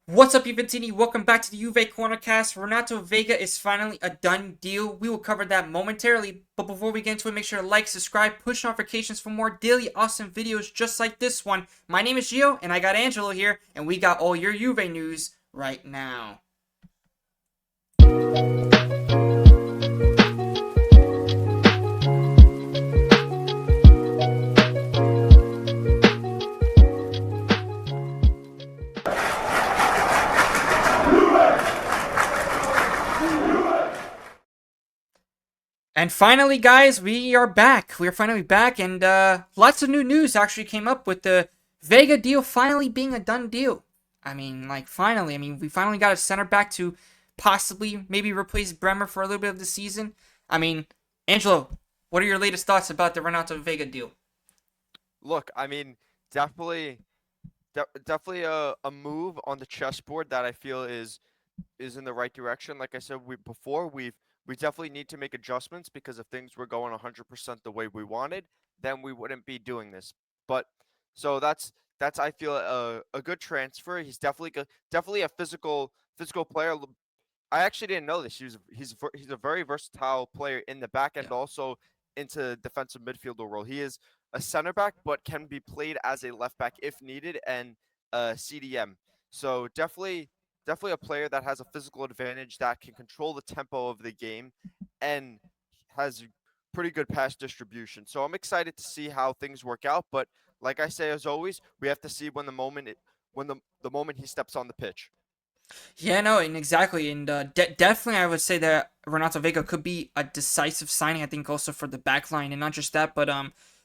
What's up, Juventini? Welcome back to the Juve Corner cast. Renato VEIGA is finally a done deal. We will cover that momentarily, but before we get into it, make sure to like, subscribe, push notifications for more daily awesome videos just like this one. My name is Gio, and I got Angelo here, and we got all your Juve news right now. And finally, guys, we are back. We are finally back, and lots of new news actually came up with the Vega deal finally being a done deal. I mean, like, finally. I mean, we finally got a center back to possibly maybe replace Bremer for a little bit of the season. I mean, Angelo, what are your latest thoughts about the Renato Vega deal? Look, I mean, definitely, definitely a move on the chessboard that I feel is in the right direction. Like I said, we definitely need to make adjustments because if things were going 100% the way we wanted, then we wouldn't be doing this. But so that's I feel a good transfer. He's definitely a physical player. I actually didn't know this. He's a very versatile player in the back Yeah. end, also into defensive midfielder role. He is a center back, but can be played as a left back if needed, and CDM. So definitely a player that has a physical advantage that can control the tempo of the game, and has pretty good pass distribution. So I'm excited to see how things work out. But like I say, as always, we have to see when the moment he steps on the pitch. Yeah, no, and exactly, and definitely, I would say that Renato Vega could be a decisive signing. I think also for the back line, and not just that, but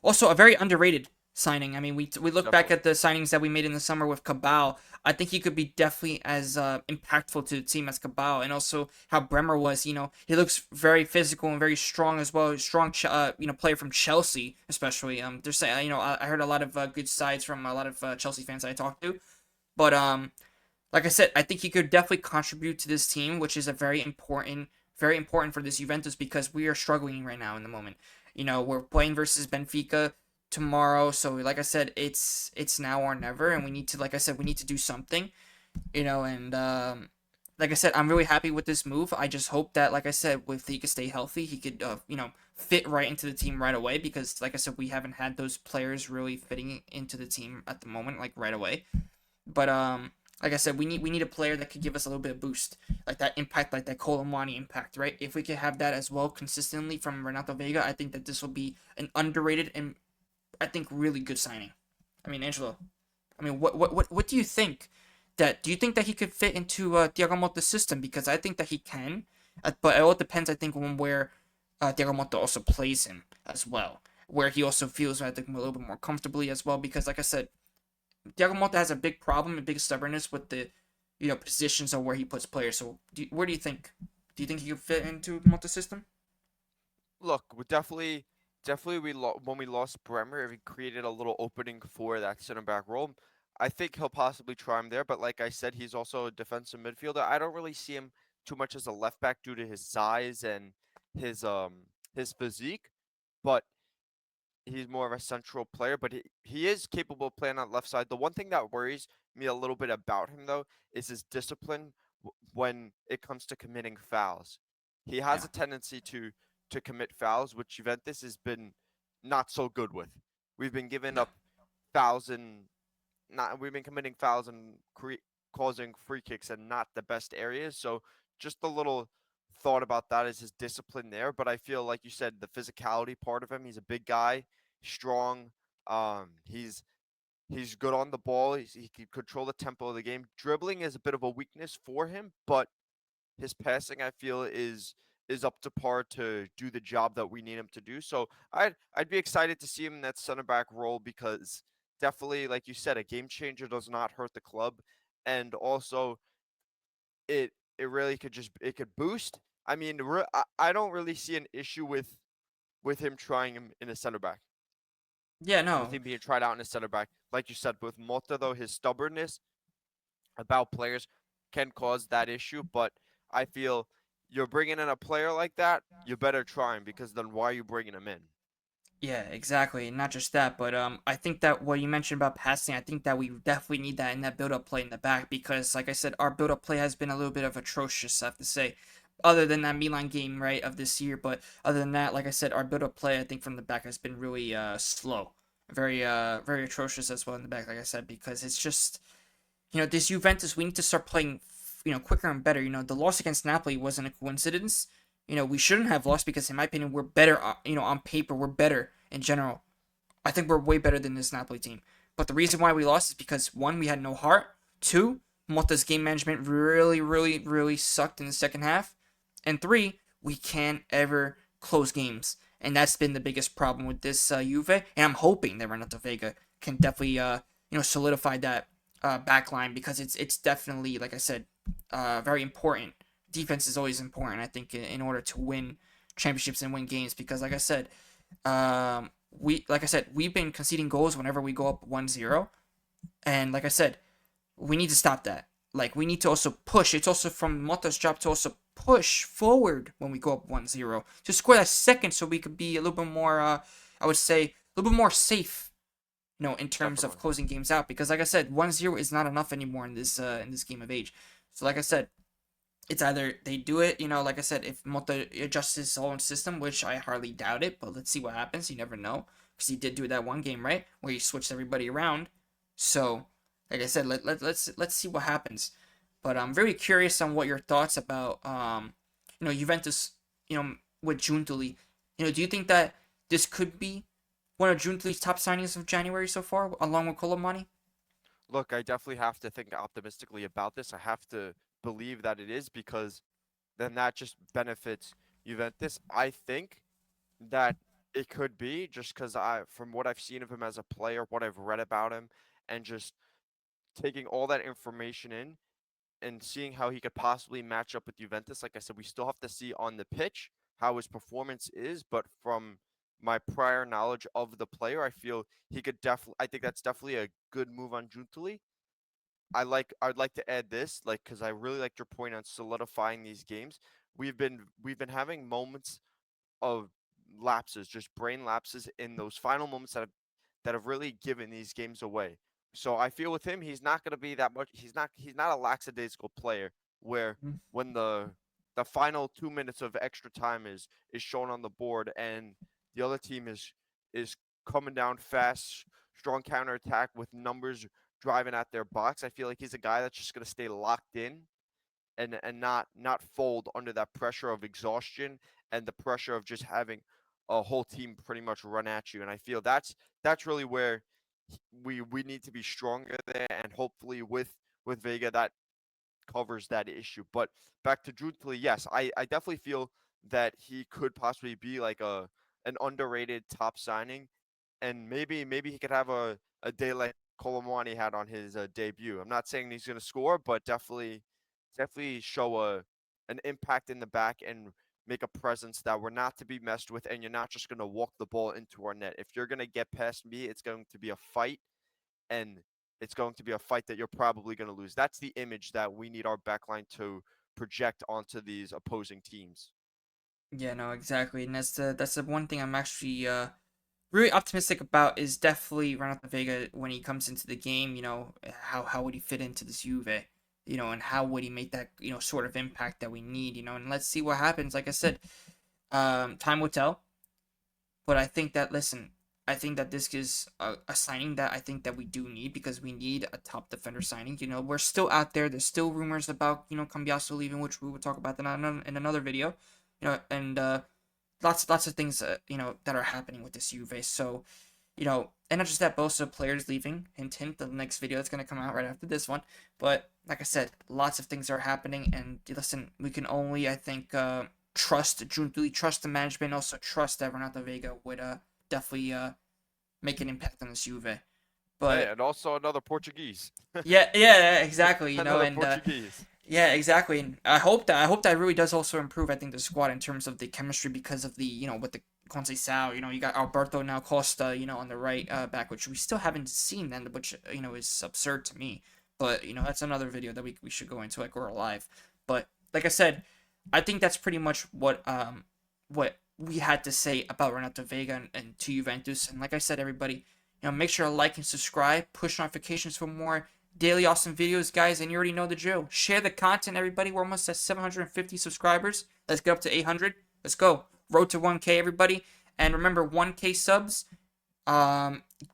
also a very underrated signing. I mean, we look back Definitely. at the signings that we made in the summer with Cabal. I think he could be definitely as impactful to the team as Cabal, and also how Bremer was. You know, he looks very physical and very strong as well. Strong, player from Chelsea, especially. They're saying, I heard a lot of good sides from a lot of Chelsea fans I talked to, but like I said, I think he could definitely contribute to this team, which is a very important for this Juventus because we are struggling right now in the moment. You know, we're playing versus Benfica tomorrow, so like I said, it's now or never, and we need to, like I said, we need to do something. And like I said, I'm really happy with this move. I just hope that, like I said, if he could stay healthy, he could, fit right into the team right away because, like I said, we haven't had those players really fitting into the team at the moment, like right away. But like I said, we need a player that could give us a little bit of boost, like that impact, like that Colomani impact, right? If we could have that as well consistently from Renato Vega, I think that this will be an underrated and I think really good signing. I mean, Angelo, I mean, what do you think? Do you think that he could fit into Thiago Motta's system? Because I think that he can, but it all depends. I think on where Thiago Motta also plays him as well, where he also feels I think a little bit more comfortably as well. Because like I said, Thiago Motta has a big problem and big stubbornness with the positions of where he puts players. So where do you think? Do you think he could fit into Motta's system? Look, we definitely when we lost Bremer, we created a little opening for that center back role. I think he'll possibly try him there, but like I said, he's also a defensive midfielder. I don't really see him too much as a left back due to his size and his um his physique, but he's more of a central player, but he is capable of playing on the left side. The one thing that worries me a little bit about him though is his discipline when it comes to committing fouls. He has Yeah. a tendency to commit fouls, which Juventus has been not so good with. We've been giving Yeah. up fouls and not we've been committing fouls and causing free kicks and not the best areas. So just a little thought about that is his discipline there. But I feel like you said the physicality part of him. He's a big guy, strong. He's good on the ball. He can control the tempo of the game. Dribbling is a bit of a weakness for him, but his passing I feel is up to par to do the job that we need him to do. So I'd be excited to see him in that center back role because definitely, like you said, a game changer does not hurt the club, and also it really could just it could boost. I mean, I don't really see an issue with him trying him in a center back, Yeah. with No. him being tried out in a center back. Like you said, with Mota though, his stubbornness about players can cause that issue. But I feel you're bringing in a player like that, you better try him because then why are you bringing him in? Yeah, exactly. Not just that, but I think that what you mentioned about passing, I think that we definitely need that in that build up play in the back because, like I said, our build up play has been a little bit of atrocious. I have to say, other than that Milan game right of this year, but other than that, like I said, our build up play I think from the back has been really slow, very atrocious as well in the back. Like I said, because it's just this Juventus we need to start playing quicker and better. The loss against Napoli wasn't a coincidence. We shouldn't have lost because in my opinion we're better. On paper we're better in general. I think we're way better than this Napoli team. But the reason why we lost is because one, we had no heart. Two, Motta's game management really, really, really sucked in the second half. And three, we can't ever close games. And that's been the biggest problem with this Juve. And I'm hoping that Renato VEIGA can definitely solidify that back line because it's definitely, like I said, very important. Defense is always important, I think, in order to win championships and win games because, like I said, we've been conceding goals whenever we go up 1-0. And like I said, we need to stop that. Like, we need to also push. It's also from Motta's job to also push forward when we go up 1-0 to score that second so we could be a little bit more, I would say, a little bit more safe, in terms of Definitely. closing games out. Because, like I said, 1-0 is not enough anymore in this game of age. So, like I said, it's either they do it, like I said, if Mota adjusts his own system, which I hardly doubt it, but let's see what happens. You never know, because he did do that one game right where he switched everybody around. So, like I said, let's see what happens. But I'm very curious on what your thoughts about Juventus, with Giuntoli. Do you think that this could be one of Giuntoli's top signings of January so far, along with Colomani? Look, I definitely have to think optimistically about this. I have to believe that it is because then that just benefits Juventus. I think that it could be just because from what I've seen of him as a player, what I've read about him, and just taking all that information in and seeing how he could possibly match up with Juventus. Like I said, we still have to see on the pitch how his performance is, but from my prior knowledge of the player, I feel he could definitely. I think that's definitely a good move on Giuntoli. I'd like to add this, like, because I really liked your point on solidifying these games. We've been having moments of lapses, just brain lapses in those final moments that have really given these games away. So I feel with him, he's not going to be that much. He's not a lackadaisical player where when the final 2 minutes of extra time is shown on the board and the other team is coming down fast, strong counterattack with numbers driving at their box. I feel like he's a guy that's just going to stay locked in and not fold under that pressure of exhaustion and the pressure of just having a whole team pretty much run at you. And I feel that's really where we need to be stronger there, and hopefully with Vega that covers that issue. But back to Juntli, yes, I definitely feel that he could possibly be like a an underrated top signing, and maybe he could have a day like Colomwani had on his debut. I'm not saying he's going to score, but definitely show an impact in the back and make a presence that we're not to be messed with, and you're not just going to walk the ball into our net. If you're going to get past me, it's going to be a fight, and it's going to be a fight that you're probably going to lose. That's the image that we need our backline to project onto these opposing teams. Yeah, no, exactly, and that's the one thing I'm actually really optimistic about is definitely Renato Vega when he comes into the game. How would he fit into this Juve? And how would he make that sort of impact that we need? And let's see what happens. Like I said, time will tell. But I think that listen, I think that this is a signing that I think that we do need because we need a top defender signing. We're still out there. There's still rumors about Cambiaso leaving, which we will talk about in another video. And lots of things that are happening with this Juve. So and not just that, but also players leaving. Hint, hint. The next video that's gonna come out right after this one. But like I said, lots of things are happening, and listen, we can only, I think, trust Juntuli, trust the management, also trust that Renato Vega would definitely make an impact on this Juve. Hey, But and also another Portuguese. yeah, yeah, exactly. Another And Portuguese. yeah, exactly. And I hope that really does also improve. I think the squad in terms of the chemistry because of the with the Conceição. You got Alberto now Costa. On the right back, which we still haven't seen then, which is absurd to me. But that's another video that we should go into like we're alive. But like I said, I think that's pretty much what we had to say about Renato Veiga and to Juventus. And like I said, everybody, make sure to like and subscribe, push notifications for more daily awesome videos, guys. And you already know the drill. Share the content, everybody. We're almost at 750 subscribers. Let's get up to 800. Let's go. Road to 1K, everybody. And remember, 1K subs,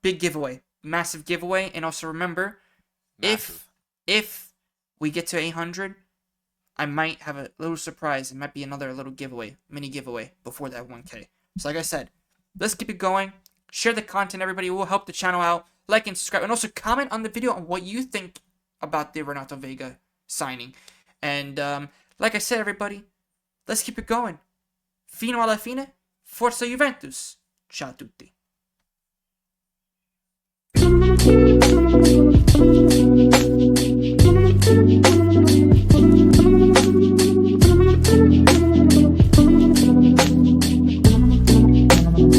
big giveaway, massive giveaway. And also remember, Massive. if we get to 800, I might have a little surprise. It might be another little giveaway, mini giveaway before that 1K. So like I said, let's keep it going. Share the content, everybody. It will help the channel out. Like and subscribe. And also comment on the video on what you think about the Renato Veiga signing. And like I said, everybody, let's keep it going. Fino alla fine, Forza Juventus. Ciao a tutti.